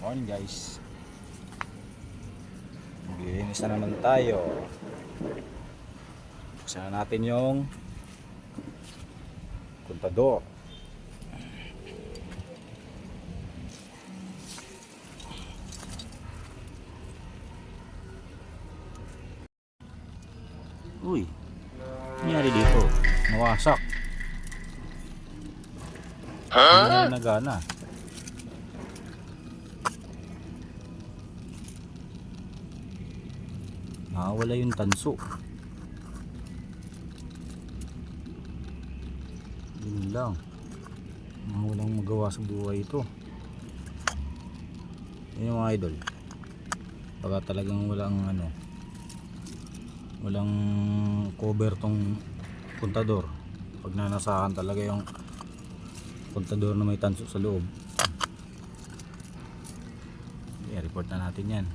Morning guys. Maglinis na naman tayo. Buksan na natin yung kontador. Uy, nangyari dito? Nawasak. Hindi na nagana. Wala yung tanso. Yun lang. Walang magawa sa buhay ito. Yun yung mga idol. Baka talagang walang cover tong kontador. Pag nanasahan talaga yung kontador na may tanso sa loob. Okay, report na natin yan.